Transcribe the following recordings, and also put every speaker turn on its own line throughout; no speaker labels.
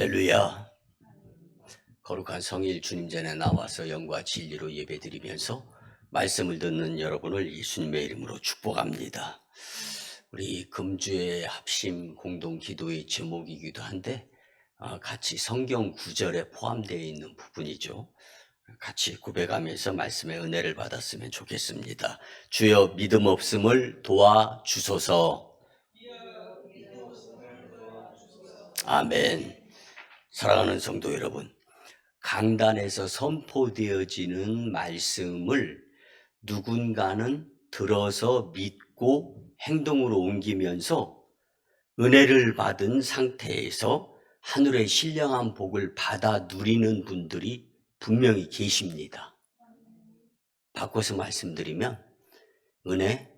할렐루야. 거룩한 성일 주님 전에 나와서 영과 진리로 예배드리면서 말씀을 듣는 여러분을 예수님의 이름으로 축복합니다. 우리 금주의 합심 공동 기도의 제목이기도 한데 같이 성경 구절에 포함되어 있는 부분이죠. 같이 고백하면서 말씀의 은혜를 받았으면 좋겠습니다. 주여 믿음 없음을 도와주소서. 아멘. 사랑하는 성도 여러분, 강단에서 선포되어지는 말씀을 누군가는 들어서 믿고 행동으로 옮기면서 은혜를 받은 상태에서 하늘의 신령한 복을 받아 누리는 분들이 분명히 계십니다. 바꿔서 말씀드리면 은혜,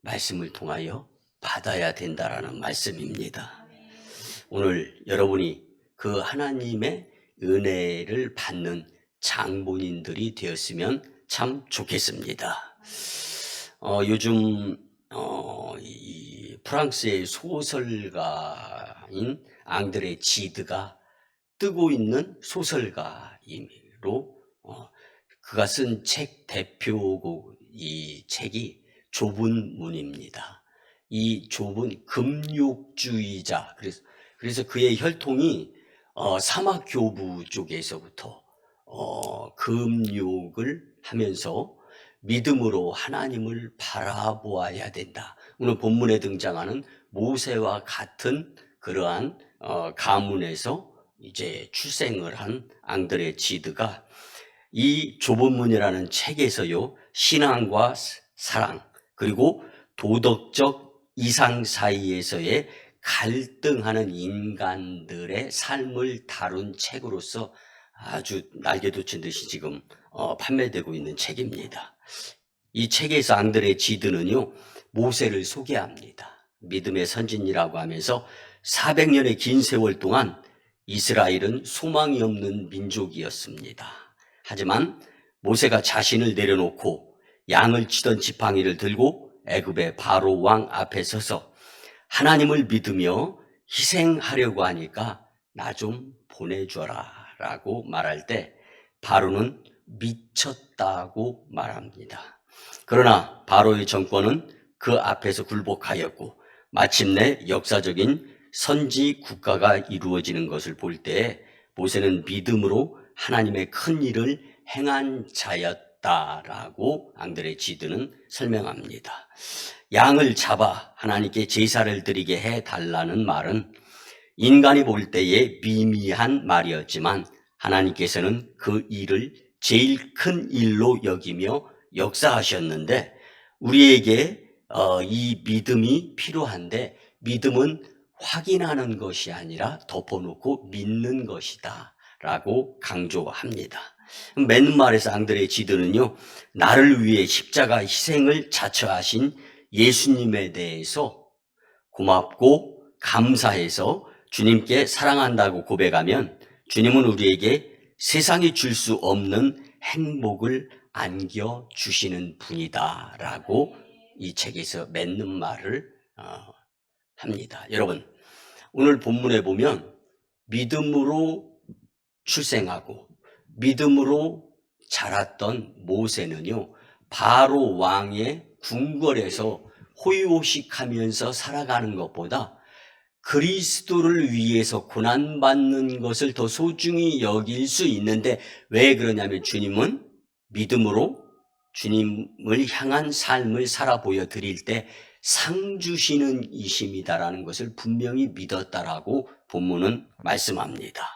말씀을 통하여 받아야 된다라는 말씀입니다. 오늘 여러분이 그 하나님의 은혜를 받는 장본인들이 되었으면 참 좋겠습니다. 요즘 이 프랑스의 소설가인 앙드레 지드가 뜨고 있는 소설가이므로 그가 쓴 책 대표곡, 이 책이 좁은 문입니다. 이 좁은 금욕주의자, 그래서 그의 혈통이 사막교부 쪽에서부터 금욕을 하면서 믿음으로 하나님을 바라보아야 된다. 오늘 본문에 등장하는 모세와 같은 그러한 가문에서 이제 출생을 한 앙드레 지드가 이 좁은 문이라는 책에서요, 신앙과 사랑 그리고 도덕적 이상 사이에서의 갈등하는 인간들의 삶을 다룬 책으로서 아주 날개 돋친 듯이 지금 판매되고 있는 책입니다. 이 책에서 앙드레 지드는요, 모세를 소개합니다. 믿음의 선진이라고 하면서 400년의 긴 세월 동안 이스라엘은 소망이 없는 민족이었습니다. 하지만 모세가 자신을 내려놓고 양을 치던 지팡이를 들고 애굽의 바로 왕 앞에 서서 하나님을 믿으며 희생하려고 하니까 나 좀 보내줘라 라고 말할 때 바로는 미쳤다고 말합니다. 그러나 바로의 정권은 그 앞에서 굴복하였고 마침내 역사적인 선지 국가가 이루어지는 것을 볼 때 모세는 믿음으로 하나님의 큰 일을 행한 자였다라고 앙드레 지드는 설명합니다. 양을 잡아 하나님께 제사를 드리게 해달라는 말은 인간이 볼 때에 미미한 말이었지만 하나님께서는 그 일을 제일 큰 일로 여기며 역사하셨는데 우리에게 이 믿음이 필요한데 믿음은 확인하는 것이 아니라 덮어놓고 믿는 것이다 라고 강조합니다. 맨 말에서 앙드레 지드는요, 나를 위해 십자가 희생을 자처하신 예수님에 대해서 고맙고 감사해서 주님께 사랑한다고 고백하면 주님은 우리에게 세상이 줄 수 없는 행복을 안겨주시는 분이다 라고 이 책에서 맺는 말을 합니다. 여러분, 오늘 본문에 보면 믿음으로 출생하고 믿음으로 자랐던 모세는요, 바로 왕의 궁궐에서 호의호식하면서 살아가는 것보다 그리스도를 위해서 고난받는 것을 더 소중히 여길 수 있는데 왜 그러냐면 주님은 믿음으로 주님을 향한 삶을 살아 보여드릴 때 상 주시는 이심이다라는 것을 분명히 믿었다라고 본문은 말씀합니다.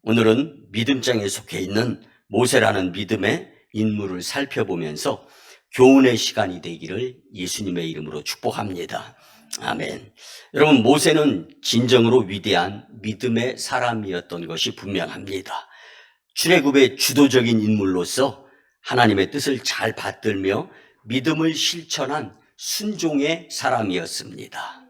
오늘은 믿음장에 속해 있는 모세라는 믿음의 인물을 살펴보면서 교훈의 시간이 되기를 예수님의 이름으로 축복합니다. 아멘. 여러분, 모세는 진정으로 위대한 믿음의 사람이었던 것이 분명합니다. 출애굽의 주도적인 인물로서 하나님의 뜻을 잘 받들며 믿음을 실천한 순종의 사람이었습니다.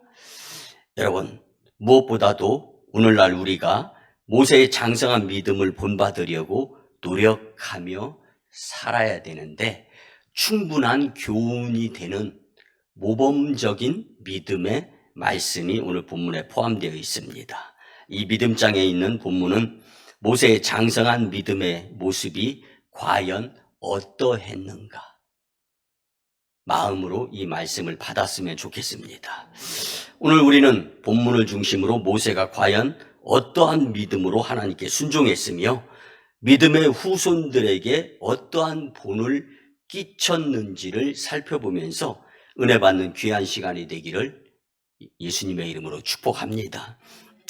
여러분, 무엇보다도 오늘날 우리가 모세의 장성한 믿음을 본받으려고 노력하며 살아야 되는데 충분한 교훈이 되는 모범적인 믿음의 말씀이 오늘 본문에 포함되어 있습니다. 이 믿음장에 있는 본문은 모세의 장성한 믿음의 모습이 과연 어떠했는가? 마음으로 이 말씀을 받았으면 좋겠습니다. 오늘 우리는 본문을 중심으로 모세가 과연 어떠한 믿음으로 하나님께 순종했으며 믿음의 후손들에게 어떠한 본을 끼쳤는지를 살펴보면서 은혜 받는 귀한 시간이 되기를 예수님의 이름으로 축복합니다.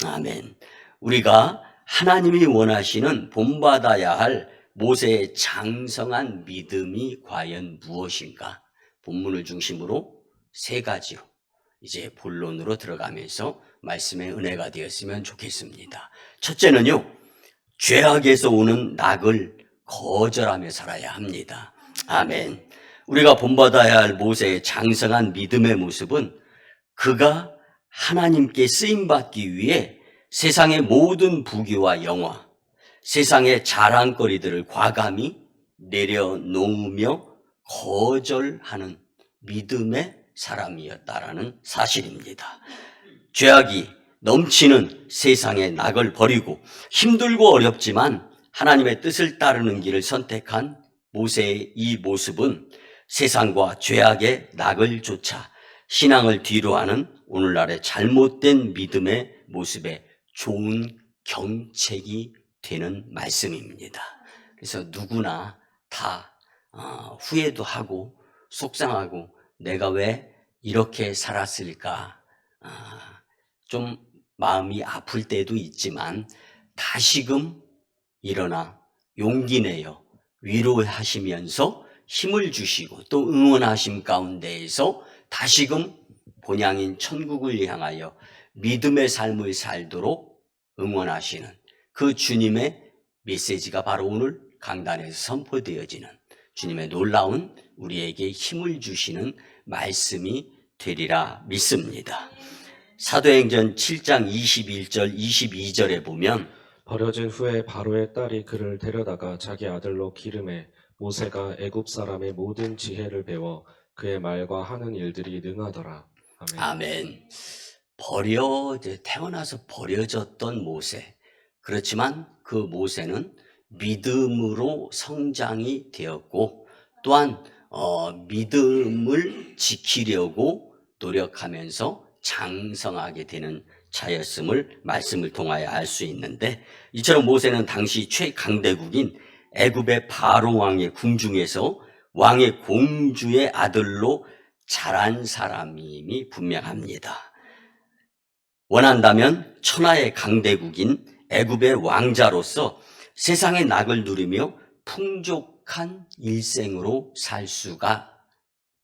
아멘. 우리가 하나님이 원하시는 본받아야 할 모세의 장성한 믿음이 과연 무엇인가? 본문을 중심으로 세 가지로 이제 본론으로 들어가면서 말씀의 은혜가 되었으면 좋겠습니다. 첫째는요, 죄악에서 오는 낙을 거절하며 살아야 합니다. 아멘. 우리가 본받아야 할 모세의 장성한 믿음의 모습은 그가 하나님께 쓰임받기 위해 세상의 모든 부귀와 영화, 세상의 자랑거리들을 과감히 내려놓으며 거절하는 믿음의 사람이었다라는 사실입니다. 죄악이 넘치는 세상의 낙을 버리고 힘들고 어렵지만 하나님의 뜻을 따르는 길을 선택한 모세의 이 모습은 세상과 죄악의 낙을 쫓아 신앙을 뒤로하는 오늘날의 잘못된 믿음의 모습에 좋은 경책이 되는 말씀입니다. 그래서 누구나 다 후회도 하고 속상하고 내가 왜 이렇게 살았을까 좀 마음이 아플 때도 있지만 다시금 일어나 용기 내어 위로하시면서 힘을 주시고 또 응원하심 가운데에서 다시금 본향인 천국을 향하여 믿음의 삶을 살도록 응원하시는 그 주님의 메시지가 바로 오늘 강단에서 선포되어지는 주님의 놀라운 우리에게 힘을 주시는 말씀이 되리라 믿습니다. 사도행전 7장 21절 22절에 보면
버려진 후에 바로의 딸이 그를 데려다가 자기 아들로 기름해 모세가 애굽 사람의 모든 지혜를 배워 그의 말과 하는 일들이 능하더라. 아멘.
아멘. 태어나서 버려졌던 모세. 그렇지만 그 모세는 믿음으로 성장이 되었고 또한 믿음을 지키려고 노력하면서 장성하게 되는 자였음을 말씀을 통하여 알 수 있는데, 이처럼 모세는 당시 최강대국인 애굽의 바로 왕의 궁중에서 왕의 공주의 아들로 자란 사람임이 분명합니다. 원한다면 천하의 강대국인 애굽의 왕자로서 세상의 낙을 누리며 풍족한 일생으로 살 수가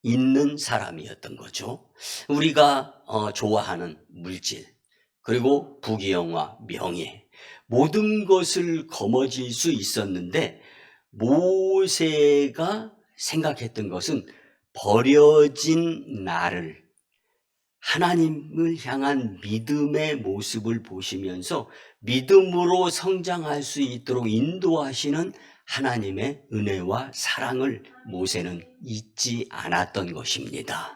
있는 사람이었던 거죠. 우리가 좋아하는 물질, 그리고 부귀영화, 명예, 모든 것을 거머쥘 수 있었는데 모세가 생각했던 것은 버려진 나를 하나님을 향한 믿음의 모습을 보시면서 믿음으로 성장할 수 있도록 인도하시는 하나님의 은혜와 사랑을 모세는 잊지 않았던 것입니다.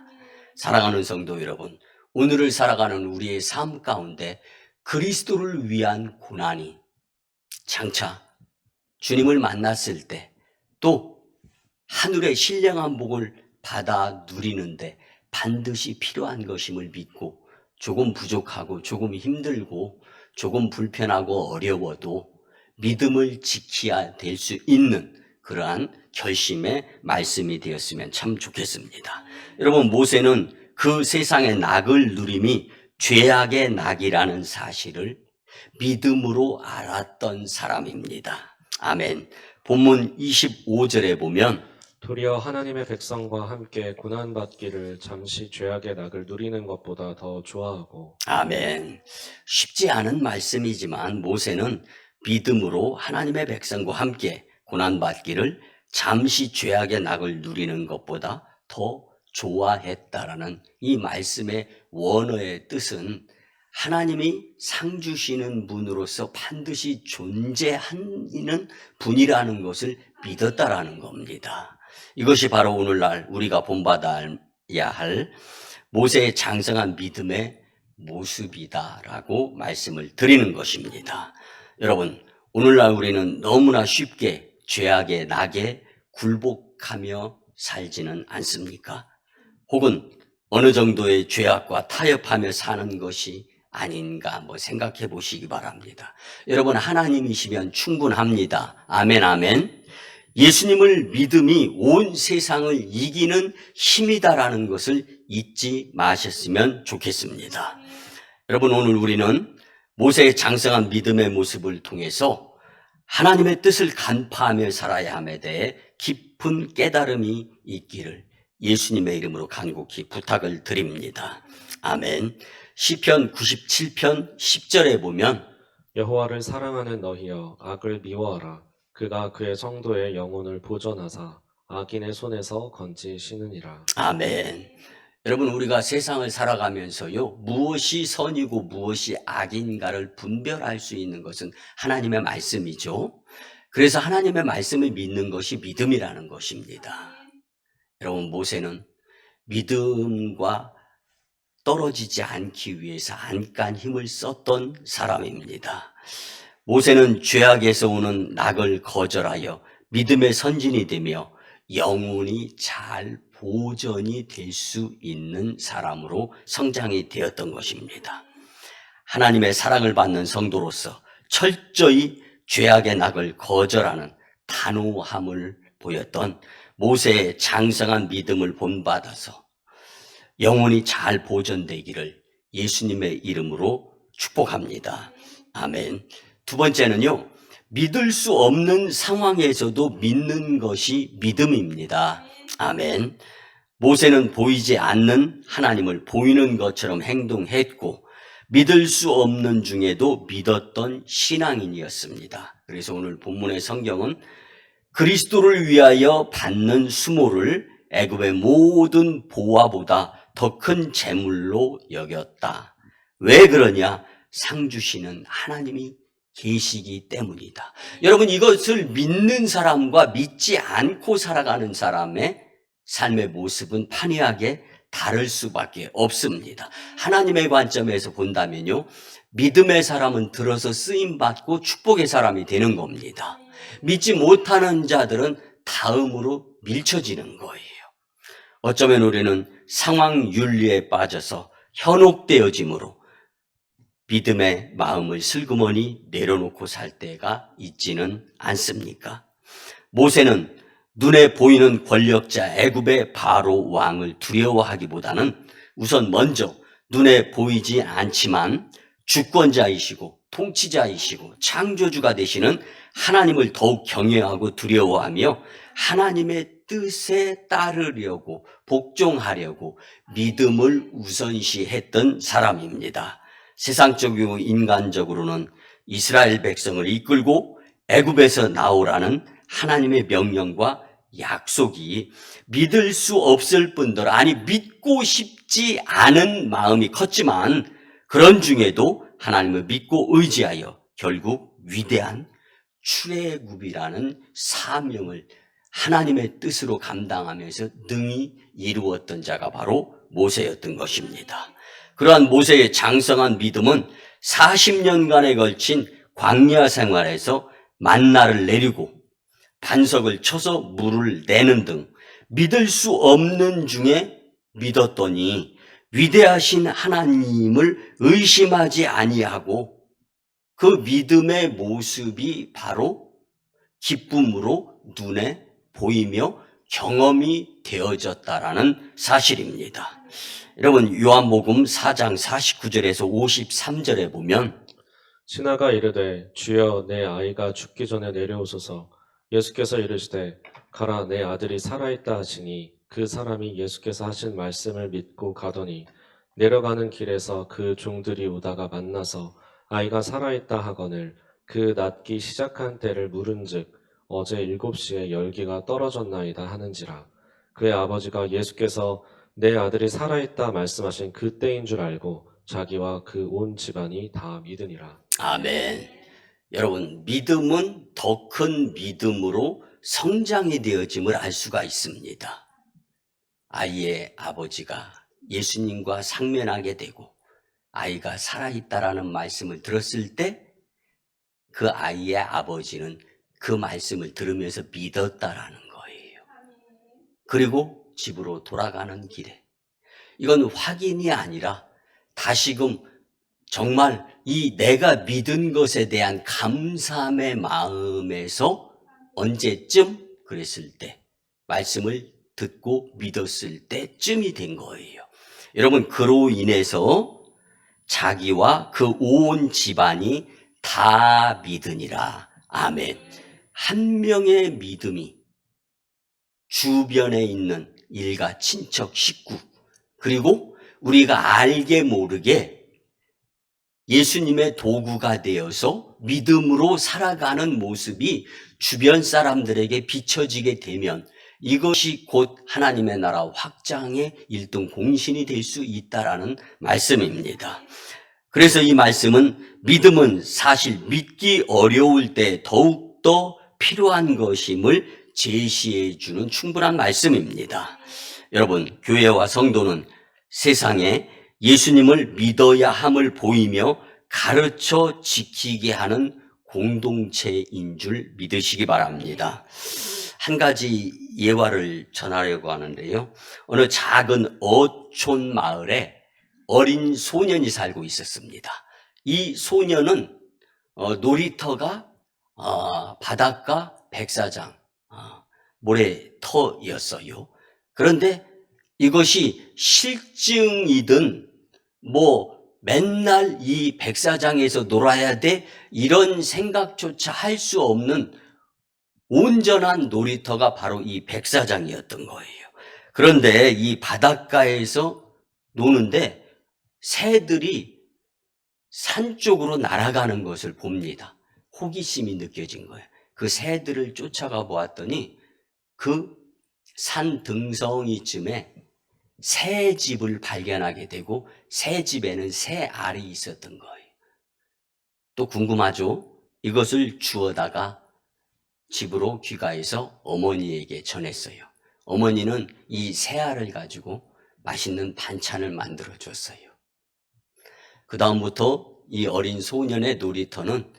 사랑하는 성도 여러분, 오늘을 살아가는 우리의 삶 가운데 그리스도를 위한 고난이 장차 주님을 만났을 때 또 하늘의 신령한 복을 받아 누리는데 반드시 필요한 것임을 믿고 조금 부족하고 조금 힘들고 조금 불편하고 어려워도 믿음을 지켜야 될 수 있는 그러한 결심의 말씀이 되었으면 참 좋겠습니다. 여러분, 모세는 그 세상의 낙을 누림이 죄악의 낙이라는 사실을 믿음으로 알았던 사람입니다. 아멘. 본문 25절에 보면
도리어 하나님의 백성과 함께 고난받기를 잠시 죄악의 낙을 누리는 것보다 더 좋아하고.
아멘. 쉽지 않은 말씀이지만 모세는 믿음으로 하나님의 백성과 함께 고난받기를 잠시 죄악의 낙을 누리는 것보다 더 좋아했다라는 이 말씀의 원어의 뜻은 하나님이 상 주시는 분으로서 반드시 존재하는 분이라는 것을 믿었다라는 겁니다. 이것이 바로 오늘날 우리가 본받아야 할 모세의 장성한 믿음의 모습이다라고 말씀을 드리는 것입니다. 여러분, 오늘날 우리는 너무나 쉽게 죄악의 낙에 굴복하며 살지는 않습니까? 혹은 어느 정도의 죄악과 타협하며 사는 것이 아닌가 생각해 보시기 바랍니다. 여러분, 하나님이시면 충분합니다. 아멘, 아멘. 예수님을 믿음이 온 세상을 이기는 힘이다라는 것을 잊지 마셨으면 좋겠습니다. 여러분, 오늘 우리는 모세의 장성한 믿음의 모습을 통해서 하나님의 뜻을 간파하며 살아야 함에 대해 깊은 깨달음이 있기를 예수님의 이름으로 간곡히 부탁을 드립니다. 아멘. 시편 97편 10절에 보면
여호와를 사랑하는 너희여 악을 미워하라. 그가 그의 성도의 영혼을 보전하사 악인의 손에서 건지시느니라.
아멘. 여러분, 우리가 세상을 살아가면서요, 무엇이 선이고 무엇이 악인가를 분별할 수 있는 것은 하나님의 말씀이죠. 그래서 하나님의 말씀을 믿는 것이 믿음이라는 것입니다. 여러분, 모세는 믿음과 떨어지지 않기 위해서 안간 힘을 썼던 사람입니다. 모세는 죄악에서 오는 낙을 거절하여 믿음의 선진이 되며 영혼이 잘 보전이 될 수 있는 사람으로 성장이 되었던 것입니다. 하나님의 사랑을 받는 성도로서 철저히 죄악의 낙을 거절하는 단호함을 보였던 모세의 장성한 믿음을 본받아서 영혼이 잘 보존되기를 예수님의 이름으로 축복합니다. 아멘. 두 번째는요, 믿을 수 없는 상황에서도 믿는 것이 믿음입니다. 아멘. 모세는 보이지 않는 하나님을 보이는 것처럼 행동했고 믿을 수 없는 중에도 믿었던 신앙인이었습니다. 그래서 오늘 본문의 성경은 그리스도를 위하여 받는 수모를 애굽의 모든 보화보다 더 큰 재물로 여겼다. 왜 그러냐? 상 주시는 하나님이 계시기 때문이다. 여러분, 이것을 믿는 사람과 믿지 않고 살아가는 사람의 삶의 모습은 판이하게 다를 수밖에 없습니다. 하나님의 관점에서 본다면요, 믿음의 사람은 들어서 쓰임받고 축복의 사람이 되는 겁니다. 믿지 못하는 자들은 다음으로 밀쳐지는 거예요. 어쩌면 우리는 상황 윤리에 빠져서 현혹되어짐으로 믿음의 마음을 슬그머니 내려놓고 살 때가 있지는 않습니까? 모세는 눈에 보이는 권력자 애굽의 바로 왕을 두려워하기보다는 우선 먼저 눈에 보이지 않지만 주권자이시고 통치자이시고 창조주가 되시는 하나님을 더욱 경외하고 두려워하며 하나님의 뜻에 따르려고 복종하려고 믿음을 우선시했던 사람입니다. 세상적이고 인간적으로는 이스라엘 백성을 이끌고 애굽에서 나오라는 하나님의 명령과 약속이 믿을 수 없을 뿐더러, 아니 믿고 싶지 않은 마음이 컸지만 그런 중에도 하나님을 믿고 의지하여 결국 위대한 출애굽이라는 사명을 하나님의 뜻으로 감당하면서 능히 이루었던 자가 바로 모세였던 것입니다. 그러한 모세의 장성한 믿음은 40년간에 걸친 광야 생활에서 만나를 내리고 반석을 쳐서 물을 내는 등 믿을 수 없는 중에 믿었더니 위대하신 하나님을 의심하지 아니하고 그 믿음의 모습이 바로 기쁨으로 눈에 보이며 경험이 되어졌다라는 사실입니다. 여러분, 요한복음 4장 49절에서 53절에 보면
신하가 이르되 주여 내 아이가 죽기 전에 내려오소서. 예수께서 이르시되 가라 내 아들이 살아있다 하시니 그 사람이 예수께서 하신 말씀을 믿고 가더니 내려가는 길에서 그 종들이 오다가 만나서 아이가 살아있다 하거늘 그 낫기 시작한 때를 물은즉 어제 7시에 열기가 떨어졌나이다 하는지라. 그의 아버지가 예수께서 내 아들이 살아있다 말씀하신 그 때인 줄 알고 자기와 그 온 집안이 다 믿으니라.
아멘. 여러분, 믿음은 더 큰 믿음으로 성장이 되어짐을 알 수가 있습니다. 아이의 아버지가 예수님과 상면하게 되고 아이가 살아있다라는 말씀을 들었을 때 그 아이의 아버지는 그 말씀을 들으면서 믿었다라는 거예요. 그리고 집으로 돌아가는 길에 이건 확인이 아니라 다시금 정말 이 내가 믿은 것에 대한 감사함의 마음에서 언제쯤 그랬을 때 말씀을 듣고 믿었을 때쯤이 된 거예요. 여러분, 그로 인해서 자기와 그 온 집안이 다 믿으니라. 아멘. 한 명의 믿음이 주변에 있는 일가, 친척, 식구, 그리고 우리가 알게 모르게 예수님의 도구가 되어서 믿음으로 살아가는 모습이 주변 사람들에게 비춰지게 되면 이것이 곧 하나님의 나라 확장의 1등 공신이 될 수 있다라는 말씀입니다. 그래서 이 말씀은 믿음은 사실 믿기 어려울 때 더욱더 필요한 것임을 제시해 주는 충분한 말씀입니다. 여러분, 교회와 성도는 세상에 예수님을 믿어야 함을 보이며 가르쳐 지키게 하는 공동체인 줄 믿으시기 바랍니다. 한 가지 예화를 전하려고 하는데요. 어느 작은 어촌 마을에 어린 소년이 살고 있었습니다. 이 소년은 놀이터가 바닷가 백사장, 모래터였어요. 그런데 이것이 실증이든 맨날 이 백사장에서 놀아야 돼 이런 생각조차 할 수 없는 온전한 놀이터가 바로 이 백사장이었던 거예요. 그런데 이 바닷가에서 노는데 새들이 산 쪽으로 날아가는 것을 봅니다. 호기심이 느껴진 거예요. 그 새들을 쫓아가 보았더니 그 산 등성이쯤에 새 집을 발견하게 되고 새 집에는 새 알이 있었던 거예요. 또 궁금하죠? 이것을 주워다가 집으로 귀가해서 어머니에게 전했어요. 어머니는 이 새 알을 가지고 맛있는 반찬을 만들어 줬어요. 그 다음부터 이 어린 소년의 놀이터는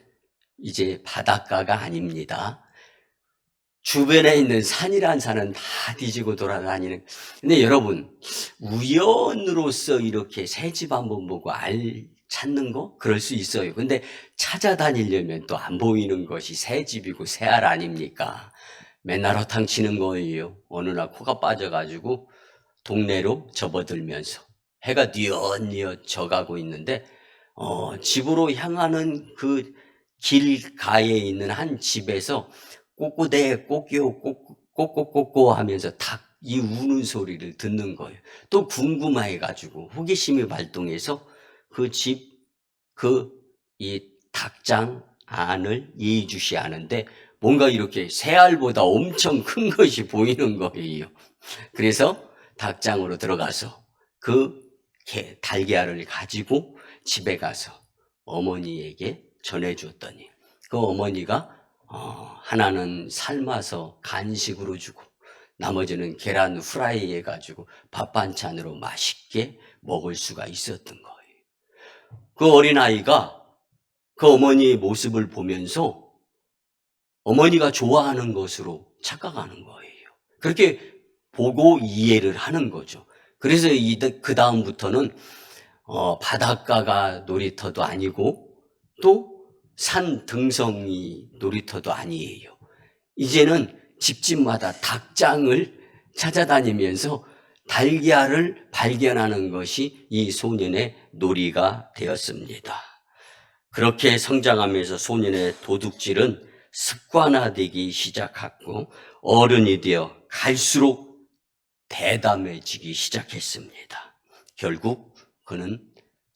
이제 바닷가가 아닙니다. 주변에 있는 산이란 산은 다 뒤지고 돌아다니는. 근데 여러분, 우연으로서 이렇게 새집 한번 보고 알 찾는 거? 그럴 수 있어요. 근데 찾아다니려면 또 안 보이는 것이 새집이고 새알 아닙니까? 맨날 허탕 치는 거예요. 어느 날 코가 빠져가지고 동네로 접어들면서 해가 뉘엿뉘엿 져가고 있는데 집으로 향하는 그 길가에 있는 한 집에서 꼬꼬대 꼬끼오 꼬꼬꼬꼬 하면서 닭이 우는 소리를 듣는 거예요. 또 궁금해가지고 호기심이 발동해서 그 집, 이 닭장 안을 예의주시하는데 뭔가 이렇게 새알보다 엄청 큰 것이 보이는 거예요. 그래서 닭장으로 들어가서 그 달걀을 가지고 집에 가서 어머니에게 전해주었더니 그 어머니가 하나는 삶아서 간식으로 주고 나머지는 계란 후라이 해가지고 밥 반찬으로 맛있게 먹을 수가 있었던 거예요. 그 어린아이가 그 어머니의 모습을 보면서 어머니가 좋아하는 것으로 착각하는 거예요. 그렇게 보고 이해를 하는 거죠. 그래서 그 다음부터는 바닷가가 놀이터도 아니고 또 산 등성이 놀이터도 아니에요. 이제는 집집마다 닭장을 찾아다니면서 달걀을 발견하는 것이 이 소년의 놀이가 되었습니다. 그렇게 성장하면서 소년의 도둑질은 습관화되기 시작했고 어른이 되어 갈수록 대담해지기 시작했습니다. 결국 그는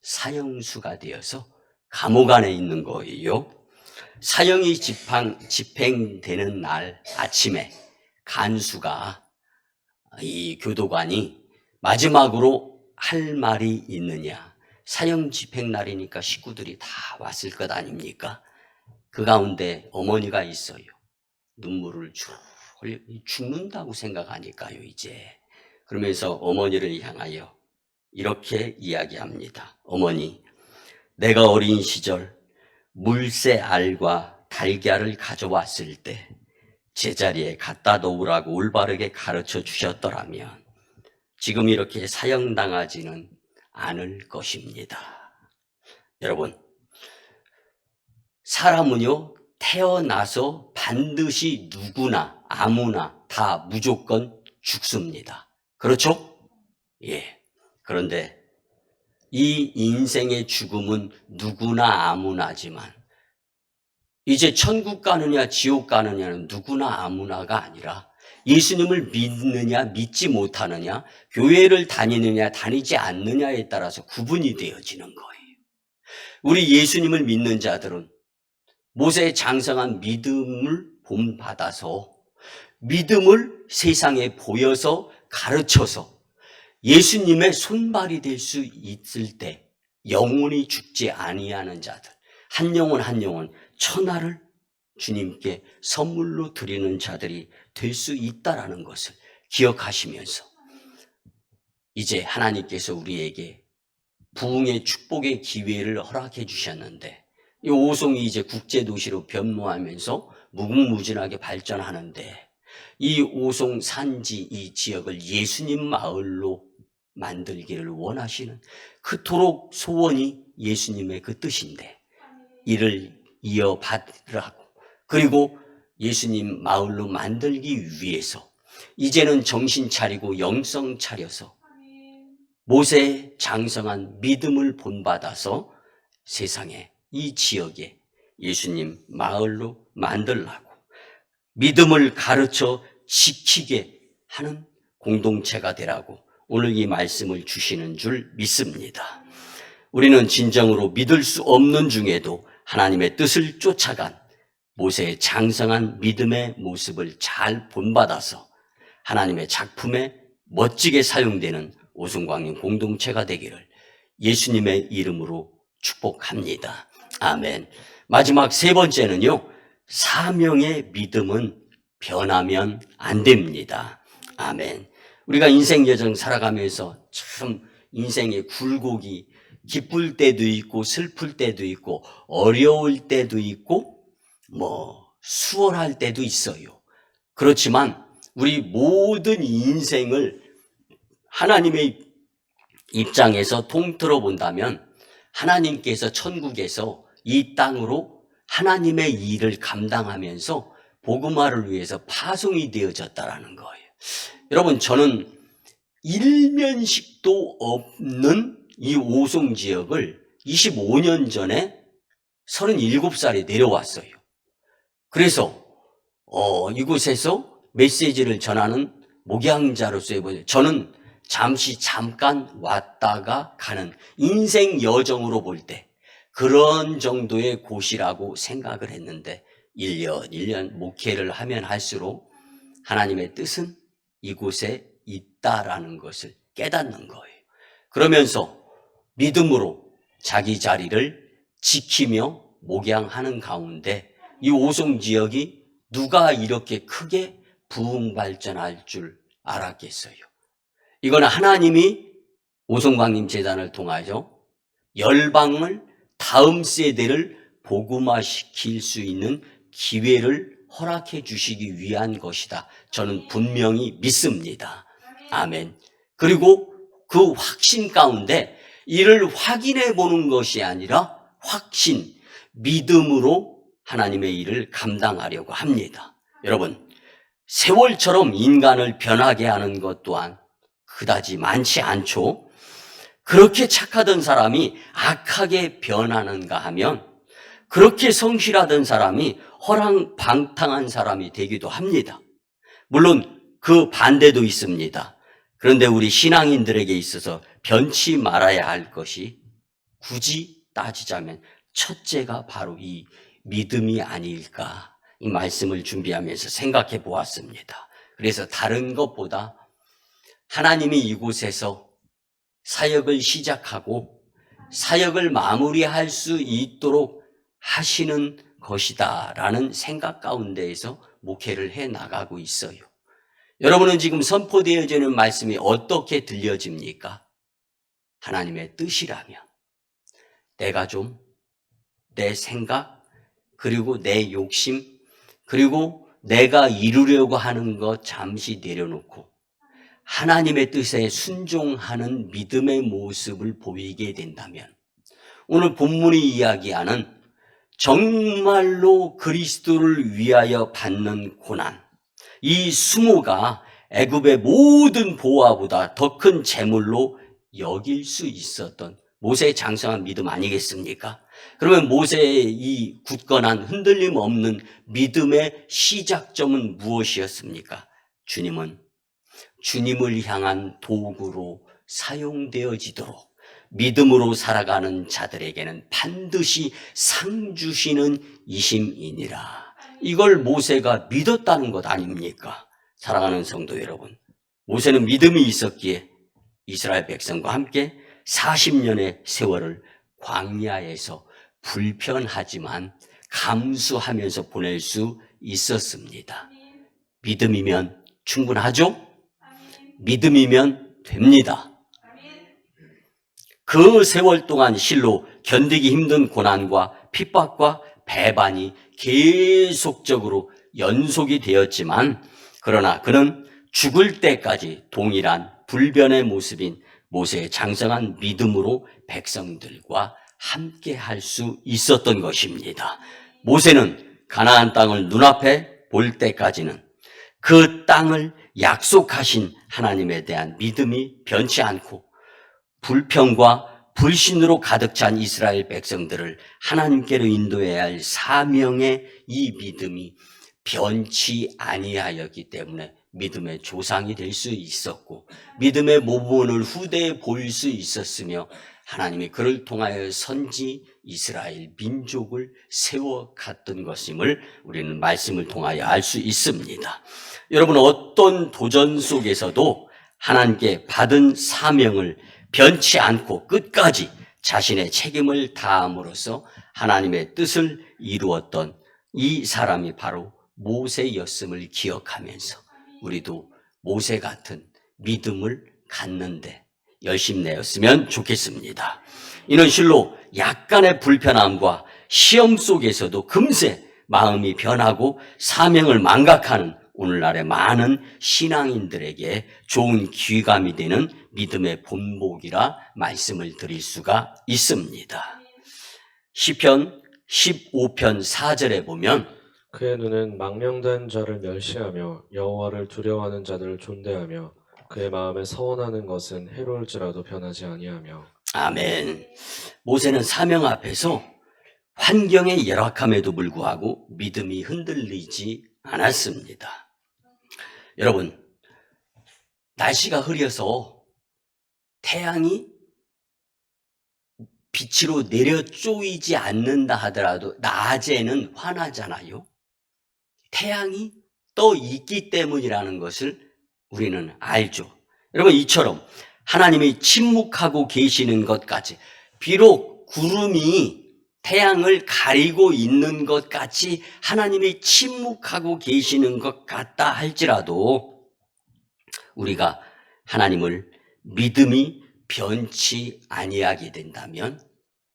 사형수가 되어서 감옥 안에 있는 거예요. 사형이 집행되는 날 아침에 간수가 이 교도관이 마지막으로 할 말이 있느냐. 사형 집행 날이니까 식구들이 다 왔을 것 아닙니까? 그 가운데 어머니가 있어요. 눈물을 죽는다고 생각하니까요, 이제. 그러면서 어머니를 향하여 이렇게 이야기합니다. 어머니, 내가 어린 시절 물새 알과 달걀을 가져왔을 때 제자리에 갖다 놓으라고 올바르게 가르쳐 주셨더라면 지금 이렇게 사형당하지는 않을 것입니다. 여러분, 사람은요, 태어나서 반드시 누구나 아무나 다 무조건 죽습니다. 그렇죠? 예. 그런데 이 인생의 죽음은 누구나 아무나지만 이제 천국 가느냐 지옥 가느냐는 누구나 아무나가 아니라 예수님을 믿느냐 믿지 못하느냐, 교회를 다니느냐 다니지 않느냐에 따라서 구분이 되어지는 거예요. 우리 예수님을 믿는 자들은 모세의 장성한 믿음을 본받아서 믿음을 세상에 보여서 가르쳐서 예수님의 손발이 될 수 있을 때 영원히 죽지 아니하는 자들, 한 영혼 한 영혼 천하를 주님께 선물로 드리는 자들이 될 수 있다라는 것을 기억하시면서 이제 하나님께서 우리에게 부흥의 축복의 기회를 허락해 주셨는데 이 오송이 이제 국제도시로 변모하면서 무궁무진하게 발전하는데 이 오송 산지 이 지역을 예수님 마을로 만들기를 원하시는 그토록 소원이 예수님의 그 뜻인데 이를 이어받으라고 그리고 예수님 마을로 만들기 위해서 이제는 정신 차리고 영성 차려서 모세의 장성한 믿음을 본받아서 세상에 이 지역에 예수님 마을로 만들라고 믿음을 가르쳐 지키게 하는 공동체가 되라고 오늘 이 말씀을 주시는 줄 믿습니다. 우리는 진정으로 믿을 수 없는 중에도 하나님의 뜻을 쫓아간 모세의 장성한 믿음의 모습을 잘 본받아서 하나님의 작품에 멋지게 사용되는 오송광림 공동체가 되기를 예수님의 이름으로 축복합니다. 아멘. 마지막 세 번째는요, 사명의 믿음은 변하면 안 됩니다. 아멘. 우리가 인생 여정 살아가면서 참 인생의 굴곡이 기쁠 때도 있고 슬플 때도 있고 어려울 때도 있고 수월할 때도 있어요. 그렇지만 우리 모든 인생을 하나님의 입장에서 통틀어 본다면 하나님께서 천국에서 이 땅으로 하나님의 일을 감당하면서 복음화를 위해서 파송이 되어졌다라는 거예요. 여러분, 저는 일면식도 없는 이 오송 지역을 25년 전에 37살에 내려왔어요. 그래서 이곳에서 메시지를 전하는 목양자로서의 저는 잠깐 왔다가 가는 인생 여정으로 볼 때 그런 정도의 곳이라고 생각을 했는데 1년 목회를 하면 할수록 하나님의 뜻은 이곳에 있다라는 것을 깨닫는 거예요. 그러면서 믿음으로 자기 자리를 지키며 목양하는 가운데 이 오송 지역이 누가 이렇게 크게 부흥 발전할 줄 알았겠어요. 이건 하나님이 오송광림 재단을 통하여 열방을 다음 세대를 복음화시킬 수 있는 기회를 허락해 주시기 위한 것이다. 저는 분명히 믿습니다. 아멘. 그리고 그 확신 가운데 이를 확인해 보는 것이 아니라 확신, 믿음으로 하나님의 일을 감당하려고 합니다. 여러분, 세월처럼 인간을 변하게 하는 것 또한 그다지 많지 않죠. 그렇게 착하던 사람이 악하게 변하는가 하면 그렇게 성실하던 사람이 허랑방탕한 사람이 되기도 합니다. 물론 그 반대도 있습니다. 그런데 우리 신앙인들에게 있어서 변치 말아야 할 것이 굳이 따지자면 첫째가 바로 이 믿음이 아닐까, 이 말씀을 준비하면서 생각해 보았습니다. 그래서 다른 것보다 하나님이 이곳에서 사역을 시작하고 사역을 마무리할 수 있도록 하시는 것이다 라는 생각 가운데에서 목회를 해 나가고 있어요. 여러분은 지금 선포되어지는 말씀이 어떻게 들려집니까? 하나님의 뜻이라면, 내가 좀 내 생각, 그리고 내 욕심, 그리고 내가 이루려고 하는 것 잠시 내려놓고 하나님의 뜻에 순종하는 믿음의 모습을 보이게 된다면 오늘 본문이 이야기하는 정말로 그리스도를 위하여 받는 고난, 이 수모가 애굽의 모든 보화보다 더 큰 재물로 여길 수 있었던 모세의 장성한 믿음 아니겠습니까? 그러면 모세의 이 굳건한 흔들림 없는 믿음의 시작점은 무엇이었습니까? 주님을 향한 도구로 사용되어지도록 믿음으로 살아가는 자들에게는 반드시 상 주시는 이심이니라. 이걸 모세가 믿었다는 것 아닙니까? 사랑하는 성도 여러분, 모세는 믿음이 있었기에 이스라엘 백성과 함께 40년의 세월을 광야에서 불편하지만 감수하면서 보낼 수 있었습니다. 믿음이면 충분하죠? 믿음이면 됩니다. 그 세월 동안 실로 견디기 힘든 고난과 핍박과 배반이 계속적으로 연속이 되었지만 그러나 그는 죽을 때까지 동일한 불변의 모습인 모세의 장성한 믿음으로 백성들과 함께 할 수 있었던 것입니다. 모세는 가나안 땅을 눈앞에 볼 때까지는 그 땅을 약속하신 하나님에 대한 믿음이 변치 않고 불평과 불신으로 가득 찬 이스라엘 백성들을 하나님께로 인도해야 할 사명의 이 믿음이 변치 아니하였기 때문에 믿음의 조상이 될 수 있었고 믿음의 모본을 후대에 보일 수 있었으며 하나님이 그를 통하여 선지 이스라엘 민족을 세워갔던 것임을 우리는 말씀을 통하여 알 수 있습니다. 여러분, 어떤 도전 속에서도 하나님께 받은 사명을 변치 않고 끝까지 자신의 책임을 다함으로써 하나님의 뜻을 이루었던 이 사람이 바로 모세였음을 기억하면서 우리도 모세 같은 믿음을 갖는데 열심내었으면 좋겠습니다. 이는 실로 약간의 불편함과 시험 속에서도 금세 마음이 변하고 사명을 망각하는 오늘날의 많은 신앙인들에게 좋은 귀감이 되는 믿음의 본보기라 말씀을 드릴 수가 있습니다. 시편 15편 4절에 보면
그의 눈은 망령된 자를 멸시하며 여호와를 두려워하는 자들을 존대하며 그의 마음에 서원하는 것은 해로울지라도 변하지 아니하며.
아멘. 모세는 사명 앞에서 환경의 열악함에도 불구하고 믿음이 흔들리지 않았습니다. 여러분, 날씨가 흐려서 태양이 빛으로 내려 쪼이지 않는다 하더라도 낮에는 환하잖아요. 태양이 떠 있기 때문이라는 것을 우리는 알죠. 여러분, 이처럼 하나님이 침묵하고 계시는 것까지, 비록 구름이 태양을 가리고 있는 것 같이 하나님이 침묵하고 계시는 것 같다 할지라도 우리가 하나님을 믿음이 변치 아니하게 된다면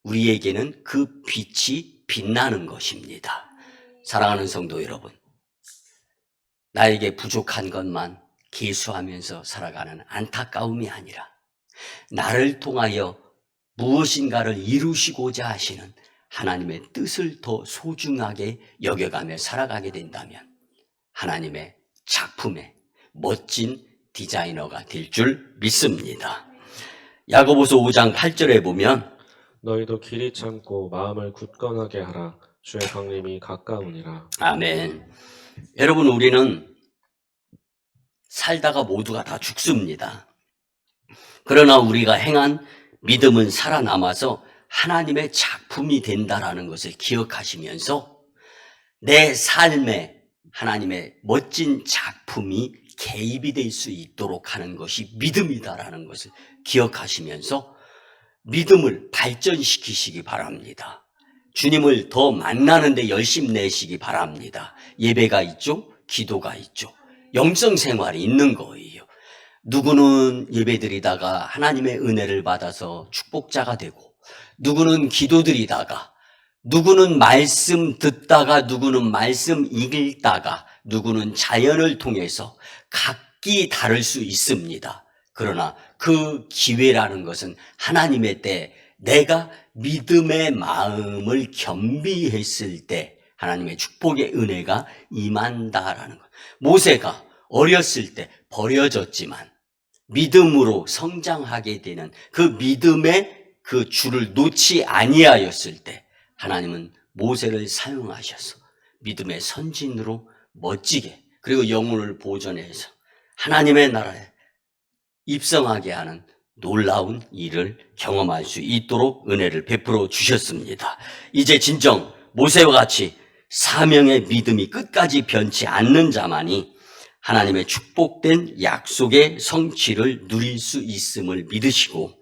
우리에게는 그 빛이 빛나는 것입니다. 사랑하는 성도 여러분, 나에게 부족한 것만 계수하면서 살아가는 안타까움이 아니라 나를 통하여 무엇인가를 이루시고자 하시는 하나님의 뜻을 더 소중하게 여겨가며 살아가게 된다면 하나님의 작품의 멋진 디자이너가 될 줄 믿습니다. 야고보서 5장 8절에 보면
너희도 길이 참고 마음을 굳건하게 하라. 주의 강림이 가까우니라.
아멘. 여러분, 우리는 살다가 모두가 다 죽습니다. 그러나 우리가 행한 믿음은 살아남아서 하나님의 작품이 된다라는 것을 기억하시면서 내 삶에 하나님의 멋진 작품이 개입이 될 수 있도록 하는 것이 믿음이다라는 것을 기억하시면서 믿음을 발전시키시기 바랍니다. 주님을 더 만나는 데 열심 내시기 바랍니다. 예배가 있죠? 기도가 있죠. 영성 생활이 있는 거예요. 누구는 예배드리다가 하나님의 은혜를 받아서 축복자가 되고 누구는 기도드리다가, 누구는 말씀 듣다가, 누구는 말씀 읽다가, 누구는 자연을 통해서 각기 다를 수 있습니다. 그러나 그 기회라는 것은 하나님의 때 내가 믿음의 마음을 겸비했을 때 하나님의 축복의 은혜가 임한다라는 것. 모세가 어렸을 때 버려졌지만 믿음으로 성장하게 되는 그 믿음의 그 줄을 놓지 아니하였을 때 하나님은 모세를 사용하셔서 믿음의 선진으로 멋지게, 그리고 영혼을 보존해서 하나님의 나라에 입성하게 하는 놀라운 일을 경험할 수 있도록 은혜를 베풀어 주셨습니다. 이제 진정 모세와 같이 사명의 믿음이 끝까지 변치 않는 자만이 하나님의 축복된 약속의 성취를 누릴 수 있음을 믿으시고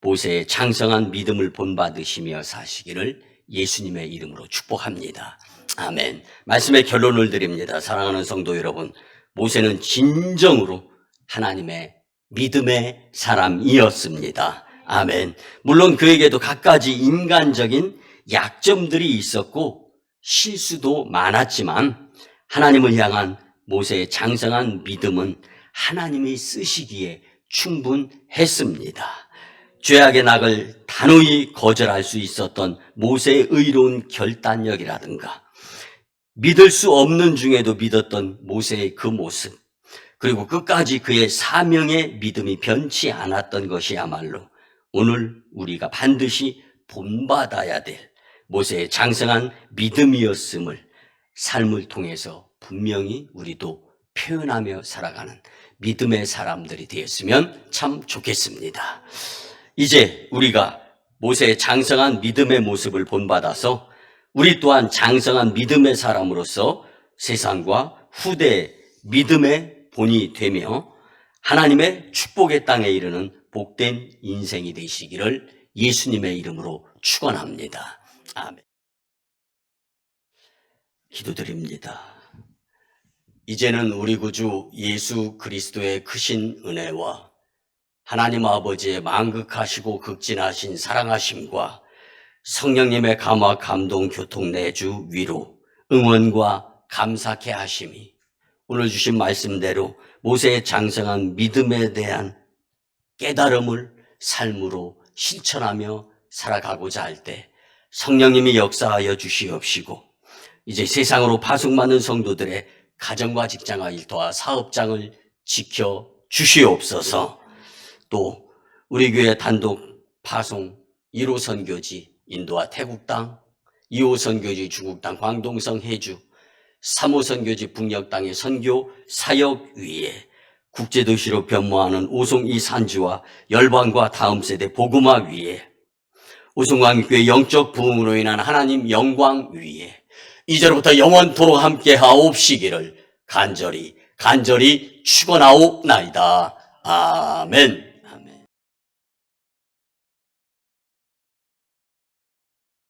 모세의 장성한 믿음을 본받으시며 사시기를 예수님의 이름으로 축복합니다. 아멘. 말씀의 결론을 드립니다. 사랑하는 성도 여러분, 모세는 진정으로 하나님의 믿음의 사람이었습니다. 아멘. 물론 그에게도 갖가지 인간적인 약점들이 있었고 실수도 많았지만 하나님을 향한 모세의 장성한 믿음은 하나님이 쓰시기에 충분했습니다. 죄악의 낙을 단호히 거절할 수 있었던 모세의 의로운 결단력이라든가, 믿을 수 없는 중에도 믿었던 모세의 그 모습, 그리고 끝까지 그의 사명의 믿음이 변치 않았던 것이야말로 오늘 우리가 반드시 본받아야 될 모세의 장성한 믿음이었음을 삶을 통해서 분명히 우리도 표현하며 살아가는 믿음의 사람들이 되었으면 참 좋겠습니다. 이제 우리가 모세의 장성한 믿음의 모습을 본받아서 우리 또한 장성한 믿음의 사람으로서 세상과 후대의 믿음의 본이 되며 하나님의 축복의 땅에 이르는 복된 인생이 되시기를 예수님의 이름으로 축원합니다. 아멘. 기도드립니다. 이제는 우리 구주 예수 그리스도의 크신 은혜와 하나님 아버지의 만극하시고 극진하신 사랑하심과 성령님의 감화, 감동, 교통, 내주, 위로, 응원과 감사케 하심이 오늘 주신 말씀대로 모세의 장성한 믿음에 대한 깨달음을 삶으로 실천하며 살아가고자 할 때 성령님이 역사하여 주시옵시고 이제 세상으로 파송받는 성도들의 가정과 직장과 일터와 사업장을 지켜 주시옵소서. 또 우리 교회 단독 파송 1호 선교지 인도와 태국 땅, 2호 선교지 중국 땅 광동성 해주, 3호 선교지 북녘 땅의 선교 사역 위에 국제도시로 변모하는 오송 이 산지와 열방과 다음 세대 복음화 위에 오송광교회 영적 부흥으로 인한 하나님 영광 위에 이제로부터 영원토록 함께 하옵시기를 간절히 축원하옵나이다. 아멘.